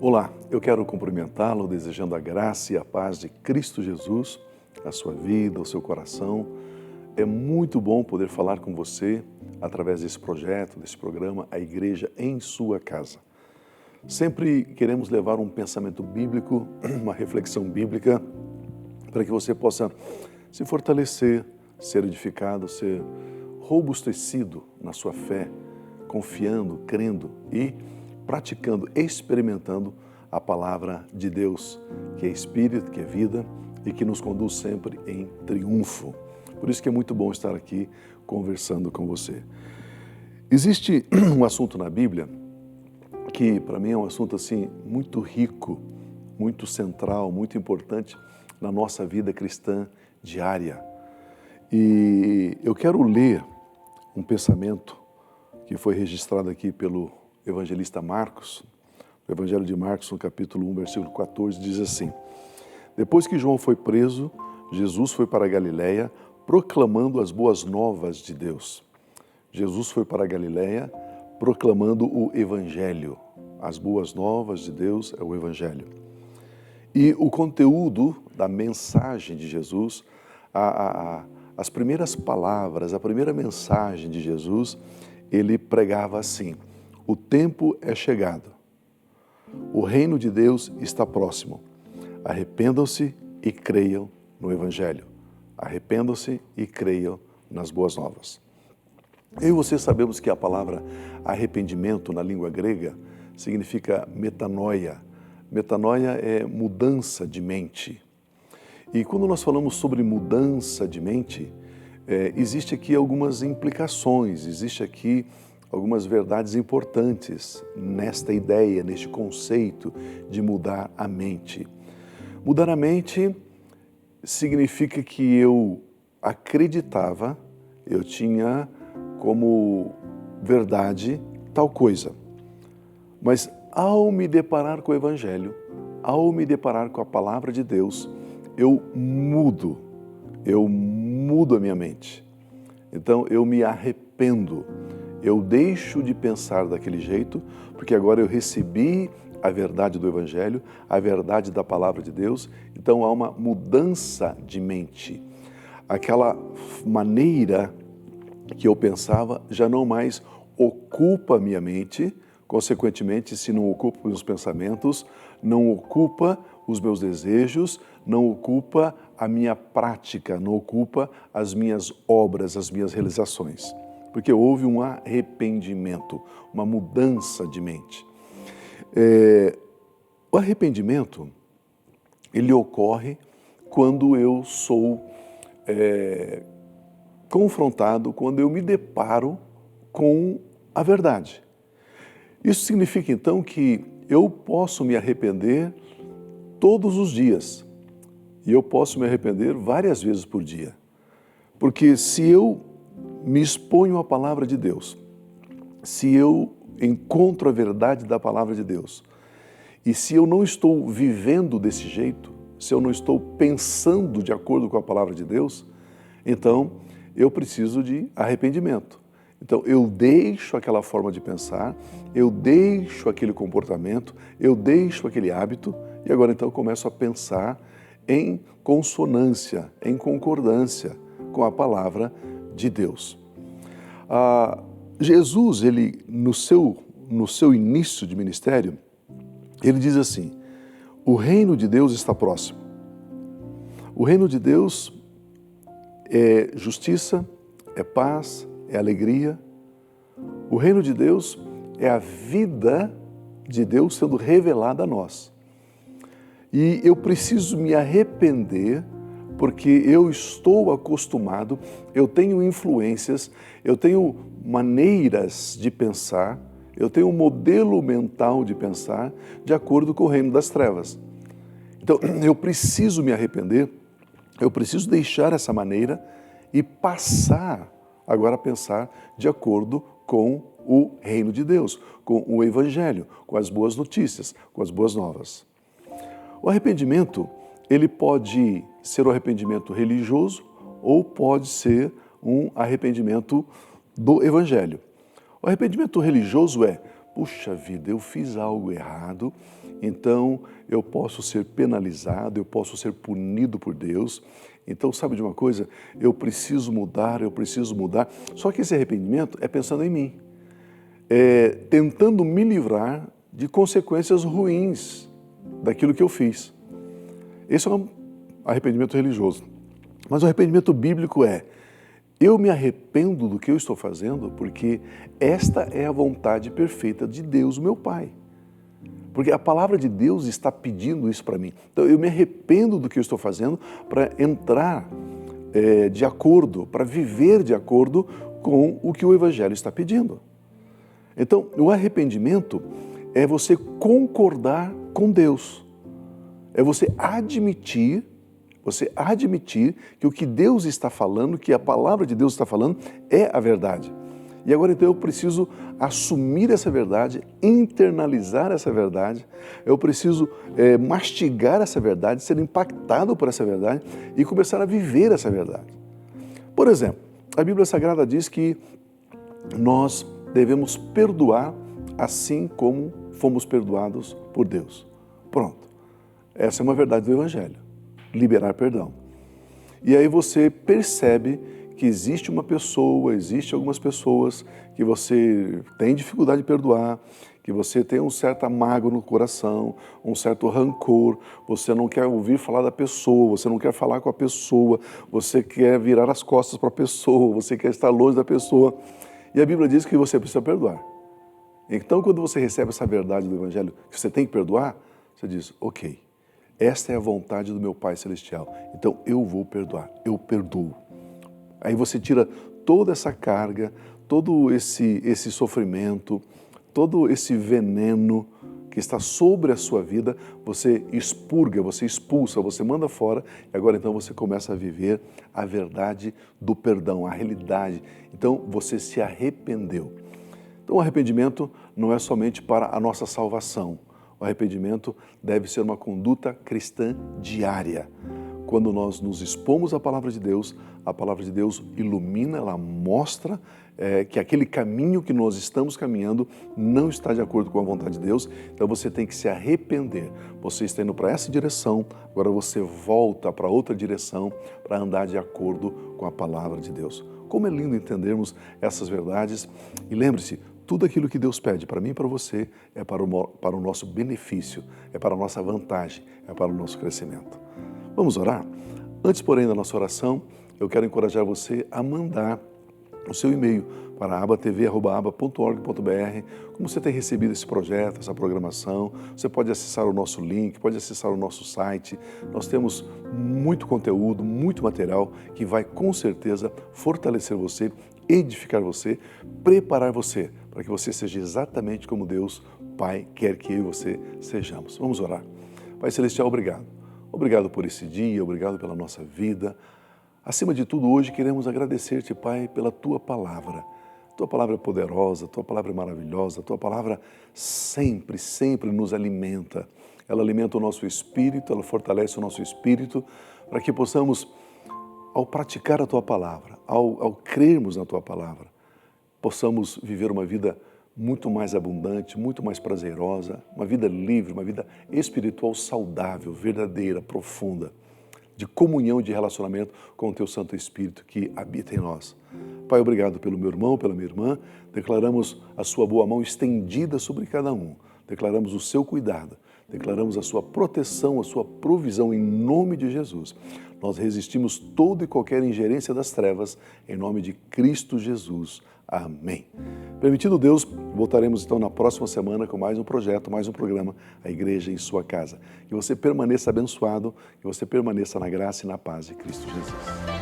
Olá, eu quero cumprimentá-lo desejando a graça e a paz de Cristo Jesus, a sua vida, o seu coração. É muito bom poder falar com você através desse projeto, desse programa, A Igreja em Sua Casa. Sempre queremos levar um pensamento bíblico, uma reflexão bíblica, para que você possa se fortalecer, ser edificado, ser robustecido na sua fé, confiando, crendo e praticando, experimentando a palavra de Deus, que é Espírito, que é vida e que nos conduz sempre em triunfo. Por isso que é muito bom estar aqui conversando com você. Existe um assunto na Bíblia que para mim é um assunto assim muito rico, muito central, muito importante na nossa vida cristã diária. E eu quero ler um pensamento que foi registrado aqui pelo evangelista Marcos. O Evangelho de Marcos, no capítulo 1, versículo 14, diz assim: Depois que João foi preso, Jesus foi para a Galileia proclamando as boas novas de Deus. Jesus foi para a Galileia proclamando o Evangelho. As boas novas de Deus é o Evangelho. E o conteúdo da mensagem de Jesus, as primeiras palavras, a primeira mensagem de Jesus, ele pregava assim: o tempo é chegado, o reino de Deus está próximo, arrependam-se e creiam no Evangelho, arrependam-se e creiam nas boas novas. Eu e você sabemos que a palavra arrependimento na língua grega significa metanoia. Metanoia é mudança de mente. E quando nós falamos sobre mudança de mente, existe aqui algumas implicações, existe aqui algumas verdades importantes nesta ideia, neste conceito de mudar a mente. Mudar a mente significa que eu acreditava, eu tinha como verdade tal coisa. Mas ao me deparar com o Evangelho, ao me deparar com a palavra de Deus, eu mudo a minha mente. Então eu me arrependo, eu deixo de pensar daquele jeito, porque agora eu recebi a verdade do Evangelho, a verdade da palavra de Deus, então há uma mudança de mente. Aquela maneira que eu pensava já não mais ocupa a minha mente, consequentemente, se não ocupa os meus pensamentos, não ocupa os meus desejos, não ocupa a minha prática, não ocupa as minhas obras, as minhas realizações. Porque houve um arrependimento, uma mudança de mente. O arrependimento, ele ocorre quando eu sou confrontado, quando eu me deparo com a verdade. Isso significa então que eu posso me arrepender todos os dias e eu posso me arrepender várias vezes por dia. Porque se eu me exponho à palavra de Deus, se eu encontro a verdade da palavra de Deus e se eu não estou vivendo desse jeito, se eu não estou pensando de acordo com a palavra de Deus, então eu preciso de arrependimento. Então eu deixo aquela forma de pensar, eu deixo aquele comportamento, eu deixo aquele hábito e agora então eu começo a pensar em consonância, em concordância com a palavra de Deus. Jesus, ele no seu início de ministério, ele diz assim: o reino de Deus está próximo. O reino de Deus é justiça, é paz, é alegria. O reino de Deus é a vida de Deus sendo revelada a nós. E eu preciso me arrepender porque eu estou acostumado, eu tenho influências, eu tenho maneiras de pensar, eu tenho um modelo mental de pensar de acordo com o reino das trevas. Então, eu preciso me arrepender, eu preciso deixar essa maneira e passar agora a pensar de acordo com o reino de Deus, com o Evangelho, com as boas notícias, com as boas novas. O arrependimento, ele pode ser um arrependimento religioso ou pode ser um arrependimento do Evangelho. O arrependimento religioso é puxa vida, eu fiz algo errado, então eu posso ser penalizado, eu posso ser punido por Deus. Então, sabe de uma coisa? Eu preciso mudar, eu preciso mudar. Só que esse arrependimento é pensando em mim, tentando me livrar de consequências ruins daquilo que eu fiz. Esse é um arrependimento religioso. Mas o arrependimento bíblico eu me arrependo do que eu estou fazendo porque esta é a vontade perfeita de Deus, meu Pai. Porque a palavra de Deus está pedindo isso para mim. Então eu me arrependo do que eu estou fazendo para entrar de acordo, para viver de acordo com o que o Evangelho está pedindo. Então o arrependimento é você concordar com Deus. É você admitir que o que Deus está falando, que a palavra de Deus está falando, é a verdade. E agora então eu preciso assumir essa verdade, internalizar essa verdade, eu preciso mastigar essa verdade, ser impactado por essa verdade e começar a viver essa verdade. Por exemplo, a Bíblia Sagrada diz que nós devemos perdoar assim como fomos perdoados por Deus. Pronto. Essa é uma verdade do Evangelho. Liberar perdão. E aí você percebe que existe algumas pessoas que você tem dificuldade de perdoar, que você tem um certo mágoa no coração, um certo rancor, você não quer ouvir falar da pessoa, você não quer falar com a pessoa, você quer virar as costas para a pessoa, você quer estar longe da pessoa. E a Bíblia diz que você precisa perdoar. Então, quando você recebe essa verdade do Evangelho, que você tem que perdoar, você diz, ok, esta é a vontade do meu Pai Celestial, então eu vou perdoar, eu perdoo. Aí você tira toda essa carga, todo esse sofrimento, todo esse veneno que está sobre a sua vida, você expurga, você expulsa, você manda fora, e agora então você começa a viver a verdade do perdão, a realidade. Então você se arrependeu. Então o arrependimento não é somente para a nossa salvação. O arrependimento deve ser uma conduta cristã diária. Quando nós nos expomos à palavra de Deus, a palavra de Deus ilumina, ela mostra que aquele caminho que nós estamos caminhando não está de acordo com a vontade de Deus, então você tem que se arrepender. Você está indo para essa direção, agora você volta para outra direção para andar de acordo com a palavra de Deus. Como é lindo entendermos essas verdades. E lembre-se, tudo aquilo que Deus pede para mim e para você é para o nosso benefício, é para a nossa vantagem, é para o nosso crescimento. Vamos orar? Antes, porém, da nossa oração, eu quero encorajar você a mandar o seu e-mail para abatv@aba.org.br. Como você tem recebido esse projeto, essa programação, você pode acessar o nosso link, pode acessar o nosso site. Nós temos muito conteúdo, muito material que vai com certeza fortalecer você, edificar você, preparar você para que você seja exatamente como Deus, Pai, quer que eu e você sejamos. Vamos orar. Pai Celestial, obrigado. Obrigado por esse dia, obrigado pela nossa vida. Acima de tudo, hoje queremos agradecer-te, Pai, pela Tua palavra. Tua palavra é poderosa, Tua palavra é maravilhosa, Tua palavra sempre, sempre nos alimenta. Ela alimenta o nosso espírito, ela fortalece o nosso espírito, para que possamos, ao praticar a Tua palavra, ao crermos na Tua palavra, possamos viver uma vida muito mais abundante, muito mais prazerosa, uma vida livre, uma vida espiritual saudável, verdadeira, profunda, de comunhão, de relacionamento com o Teu Santo Espírito que habita em nós. Pai, obrigado pelo meu irmão, pela minha irmã, declaramos a Sua boa mão estendida sobre cada um, declaramos o Seu cuidado, declaramos a Sua proteção, a Sua provisão em nome de Jesus. Nós resistimos toda e qualquer ingerência das trevas em nome de Cristo Jesus. Amém. Permitindo Deus, voltaremos então na próxima semana com mais um projeto, mais um programa, a Igreja em Sua Casa. Que você permaneça abençoado, que você permaneça na graça e na paz de Cristo Jesus.